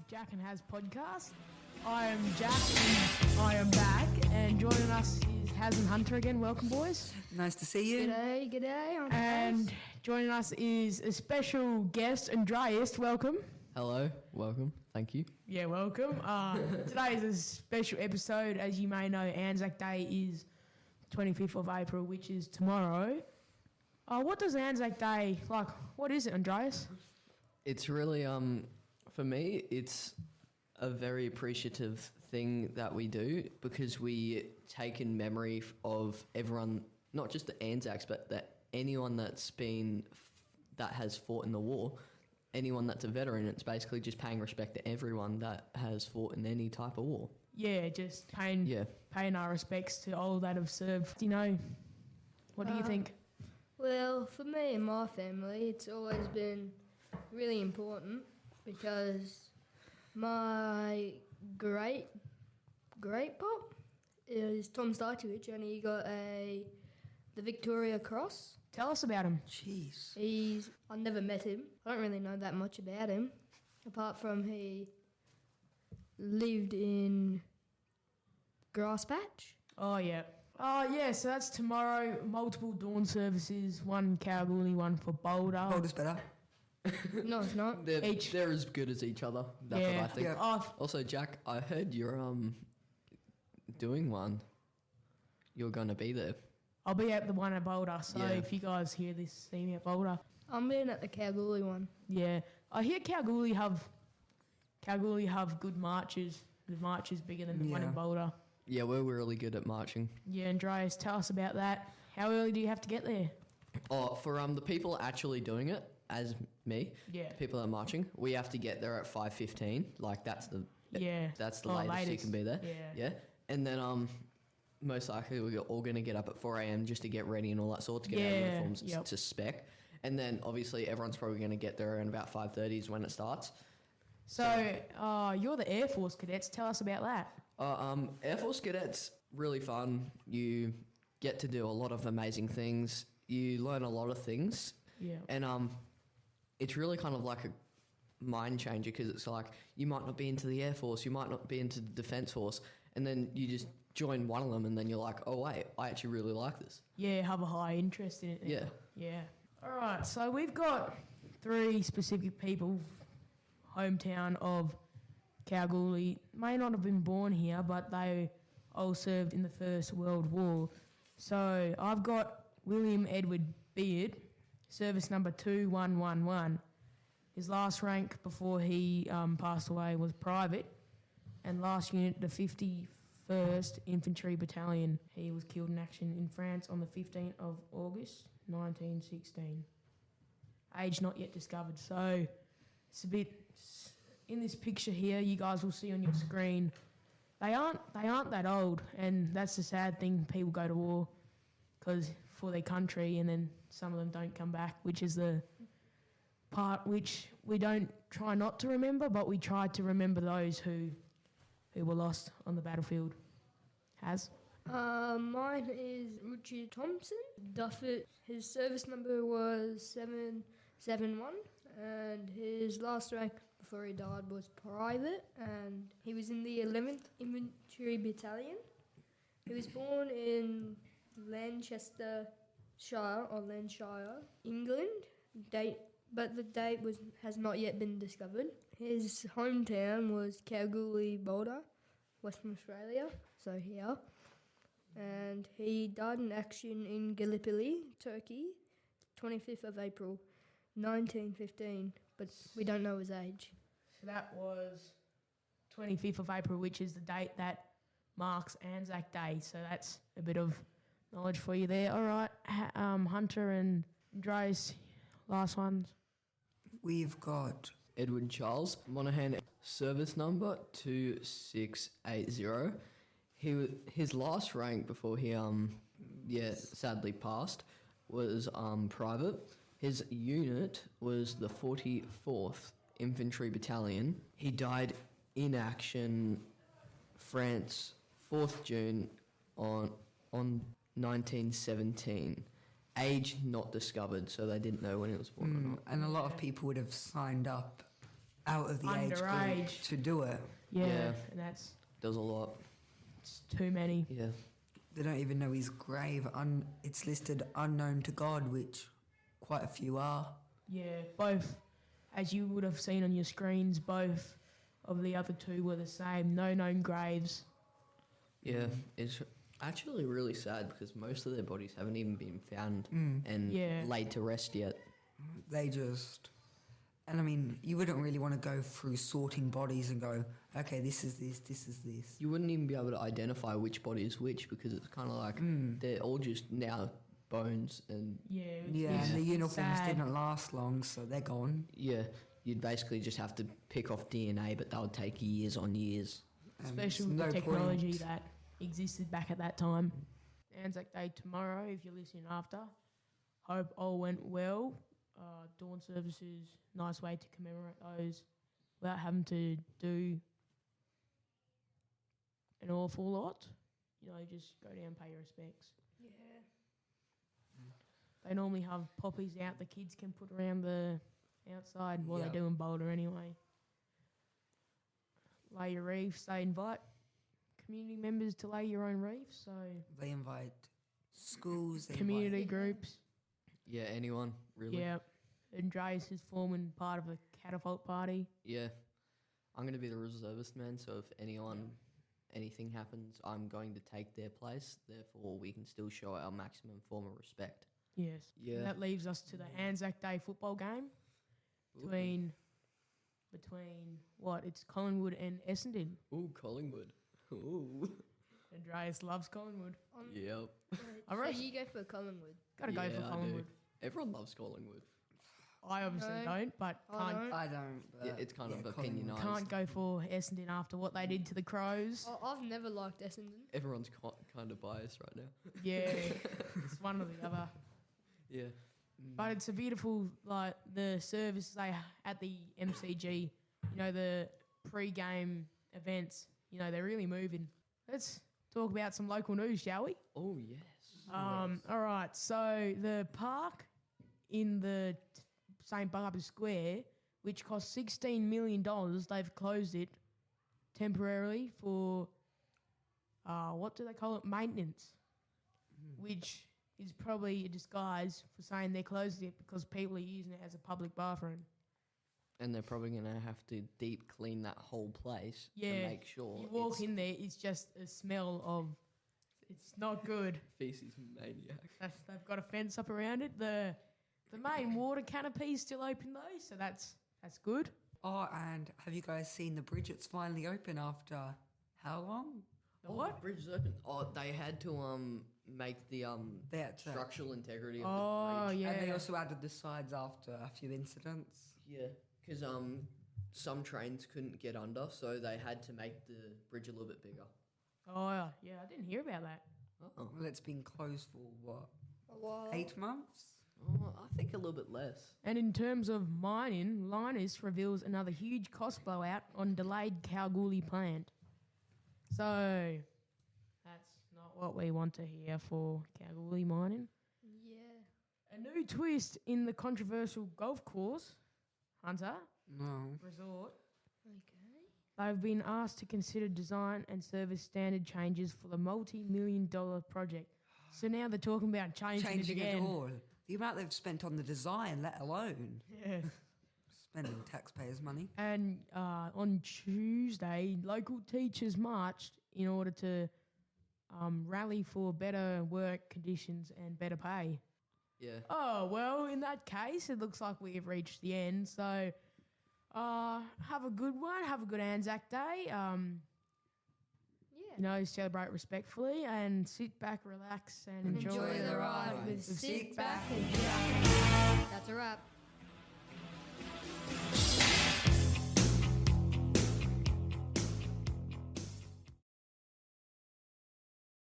Jack and Haz podcast. I am Jack and I am back, and joining us is Haz and Hunter again. Welcome, boys. Nice to see you. G'day. I'm And joining us is a special guest, Andreas. Welcome. Hello, welcome, thank you. Yeah, welcome. Today is a special episode. As you may know, Anzac Day is 25th of April, which is tomorrow. What does Anzac Day, like, what is it, Andreas? It's really, for me, it's a very appreciative thing that we do because we take in memory of everyone, not just the Anzacs, but anyone that has fought in the war. Anyone that's a veteran, it's basically just paying respect to everyone that has fought in any type of war. Yeah, just paying our respects to all that have served. You know, what do you think? Well, for me and my family, it's always been really important because my great pop is Tom Starchevich, and he got the Victoria Cross. Tell us about him. Jeez. I never met him. I don't really know that much about him, apart from he lived in Grass Patch. Oh, yeah. So that's tomorrow. Multiple dawn services, one Kalgoorlie, one for Boulder. Boulder's better. No, it's not. They're as good as each other. That's what I think. Yeah. Also, Jack, I heard you're doing one. You're going to be there. I'll be at the one at Boulder, so Yeah. if you guys hear this, see me at Boulder. I'm being at the Kalgoorlie one. Yeah. I hear Kalgoorlie have good marches. The march is bigger than the one in Yeah. Boulder. Yeah, we're really good at marching. Yeah, Andreas, tell us about that. How early do you have to get there? Oh, for the people actually doing it, as me, Yeah. the people that are marching, we have to get there at 5:15. Like that's the latest you can be there. Yeah. And then most likely we're all going to get up at 4 a.m. just to get ready and all that sort, to get our uniforms to spec. And then obviously everyone's probably going to get there around about 5:30 is when it starts. So, you're the Air Force cadets. Tell us about that. Air Force cadets, really fun. You get to do a lot of amazing things. You learn a lot of things. Yeah. And it's really kind of like a mind changer because it's like you might not be into the Air Force, you might not be into the Defence Force, and then you just join one of them and then you're like, oh wait, I actually really like this. Yeah, have a high interest in it. Yeah. Yeah. All right, so we've got 3 specific people, hometown of Kalgoorlie, may not have been born here, but they all served in the First World War. So I've got William Edward Beard, service number 2111. His last rank before he passed away was private, and last unit, the 51st Infantry Battalion. He was killed in action in France on the 15th of August, 1916. Age not yet discovered. So it's a bit... In this picture here, you guys will see on your screen, they aren't that old, and that's the sad thing. People go to war for their country, and then some of them don't come back, which is the part which we don't try not to remember, but we try to remember those who were lost on the battlefield. Haz? Mine is Richard Thompson. Duffett. His service number was 771, and his last rank before he died was private, and he was in the 11th Infantry Battalion. He was born in Lancashire, England. But the date has not yet been discovered. His hometown was Kalgoorlie-Boulder, Western Australia, so here. And he died in action in Gallipoli, Turkey, 25th of April, 1915, but we don't know his age. So that was 25th of April, which is the date that marks Anzac Day. So that's a bit of knowledge for you there. All right, Hunter and Andreas, last ones. We've got Edwin Charles Monaghan, service number 2680. His last rank before he sadly passed was private. His unit was the 44th Infantry Battalion. He died in action, France, 4th June on 1917. Age not discovered, so they didn't know when he was born or not. and a lot of people would have signed up out of the age group underage. to do it. Yeah, Yeah. and that's There was a lot. it's too many. Yeah. They don't even know his grave. It's listed unknown to God, which quite a few are. Yeah, both, as you would have seen on your screens, both of the other two were the same. No known graves. Yeah. It's actually really sad because most of their bodies haven't even been found and Yeah. laid to rest yet. They just... And I mean, you wouldn't really want to go through sorting bodies and go, okay, this is this, this is this. You wouldn't even be able to identify which body is which because it's kind of like they're all just now bones and Yeah, Yeah, it's and the uniforms sad. didn't last long, so they're gone. yeah, you'd basically just have to pick off DNA, but that would take years on years. Especially with the technology that existed back at that time. Anzac Day tomorrow, if you're listening after. Hope all went well. Dawn services, nice way to commemorate those without having to do an awful lot. You know, just go down and pay your respects. Yeah. They normally have poppies out the kids can put around the outside. Well, Yep. they do in Boulder anyway. Lay your reefs. They invite community members to lay your own reefs. So They invite schools, they community invite, groups. Yeah, anyone really? Yeah. Andreas is forming part of a catapult party. Yeah. I'm going to be the reservist man, so if anything happens, I'm going to take their place. Therefore, we can still show our maximum form of respect. Yes. Yeah. And that leaves us to the Anzac Day football game between what? It's Collingwood and Essendon. Ooh, Collingwood. Ooh. Andreas loves Collingwood. Yep. I So reckon- you go for Collingwood. Gotta go Yeah, for I do. Collingwood. Everyone loves Collingwood. I obviously No. don't, but I don't. I don't. But Yeah, it's kind of Collingwood. opinionised. can't go for Essendon after what they did to the Crows. I've never liked Essendon. Everyone's kind of biased right now. Yeah, it's one or the other. Yeah. But it's a beautiful, like, the service they at the MCG, you know, the pre-game events, you know, they're really moving. Let's talk about some local news, shall we? Oh, yes. All right, so the park in the St. Barbara Square, which cost $16 million, they've closed it temporarily for, what do they call it, maintenance, which is probably a disguise for saying they're closing it because people are using it as a public bathroom. And they're probably going to have to deep clean that whole place to Yeah, make sure you walk it's in there, it's just a smell of, it's not good. feces maniac. They've got a fence up around it. The main water canopy is still open though, so that's good. Oh, and have you guys seen the bridge? It's finally open after how long? The what? The bridge is open. Oh, they had to make the They had to- structural integrity of Oh, the bridge. yeah. And they also added the sides after a few incidents. Yeah, because some trains couldn't get under, so they had to make the bridge a little bit bigger. Oh, yeah, I didn't hear about that. Oh, Well, it's been closed for what, A while. 8 months? I think a little bit less. And in terms of mining, Linus reveals another huge cost blowout on delayed Kalgoorlie plant. So, that's not what we want to hear for Kalgoorlie mining. Yeah. A new twist in the controversial golf course, Hunter No. Resort. Okay. They've been asked to consider design and service standard changes for the multi-million-dollar project. So now they're talking about changing it again. all. The amount they've spent on the design, let alone Yeah. spending taxpayers' money. And on Tuesday, local teachers marched in order to rally for better work conditions and better pay. Yeah. Oh, well, in that case, it looks like we've reached the end. So have a good one. Have a good Anzac Day. Yeah. You know, celebrate respectfully and sit back, relax, and enjoy Enjoy the ride with Sit Sit Back Back and Jack. That's a wrap.